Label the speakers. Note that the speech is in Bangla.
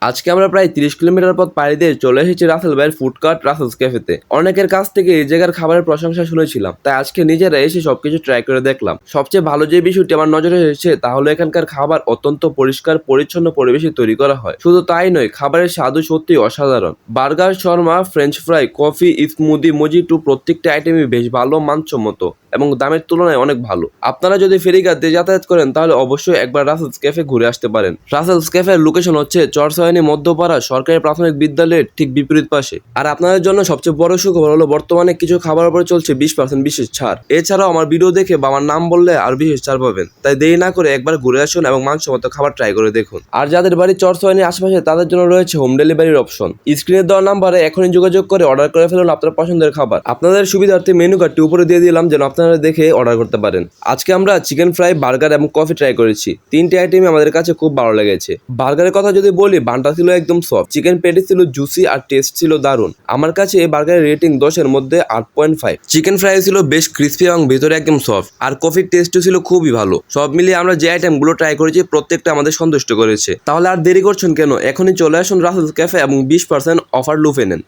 Speaker 1: আজকে আমরা প্রায় 30 কিলোমিটার পথ পাড়ি দিয়ে চলে এসেছি রাসেল ভাইয়ের ফুডকার্ট রাসেলস ক্যাফেতে। অনেকের কাছ থেকে এই জায়গার খাবারের প্রশংসা শুনেছিলাম, তাই আজকে নিজেরা এসে সবকিছু ট্রাই করে দেখলাম। সবচেয়ে ভালো যে বিষয়টি আমার নজরে এসেছে তা হলো এখানকার খাবার অত্যন্ত পরিষ্কার পরিচ্ছন্ন পরিবেশে তৈরি করা হয়। শুধু তাই নয়, খাবারের স্বাদও সত্যি অসাধারণ। Burger, Sharma, French fry, coffee, smoothie, মজিটো প্রত্যেকটা আইটেমই বেশ ভালো মানসম্মত এবং দামের তুলনায় অনেক ভালো। আপনারা যদি ফেরিঘাট দিয়ে যাতায়াত করেন তাহলে অবশ্যই একবার রাসেলস ক্যাফে ঘুরে আসতে পারেন। রাসেলস ক্যাফের লোকেশন হচ্ছে চরসয়নি মধ্যপাড়া সরকারি প্রাথমিক বিদ্যালয়ের ঠিক বিপরীত পাশে। আর আপনাদের জন্য সবচেয়ে বড় সুখবর হলো বর্তমানে কিছু খাবার উপরে চলছে 20% বিশেষ ছাড়। এছাড়াও আমার ভিডিও দেখে বা আমার নাম বললে আর বিশেষ ছাড় পাবেন। তাই দেরি না করে একবার ঘুরে আসুন এবং মানসম্মত খাবার ট্রাই করে দেখুন। আর যাদের বাড়ি চরসয়নির আশেপাশে তাদের জন্য রয়েছে হোম ডেলিভারির অপশন। স্ক্রিনে দেওয়া নাম্বারে এখনই যোগাযোগ করে অর্ডার করে ফেলুন আপনার পছন্দের খাবার। আপনাদের সুবিধার্থে মেনু কার্ডটি উপরে দিয়ে দিলাম যেন আপনারা দেখে অর্ডার করতে পারেন। আজকে আমরা চিকেন ফ্রাই, বার্গার এবং কফি ট্রাই করেছি। তিনটি আইটেমই আমাদের কাছে খুব ভালো লেগেছে। বার্গারের কথা যদি বলি, বানটা ছিল একদম সফট, চিকেন প্যাটি ছিল জুসি আর টেস্ট ছিল দারুণ। আমার কাছে এই বার্গারের রেটিং 10-এর মধ্যে 8.5। চিকেন ফ্রাই ছিল বেশ ক্রিস্পি এবং ভিতরে একদম সফট, আর কফির টেস্টও ছিল খুবই ভালো। সব মিলিয়ে আমরা যে আইটেমগুলো ট্রাই করেছি প্রত্যেকটা আমাদের সন্তুষ্ট করেছে। তাহলে আর দেরি করছেন কেন, এখনই চলে আসুন রাসেলস ক্যাফে এবং 20% অফার লুফে নেন।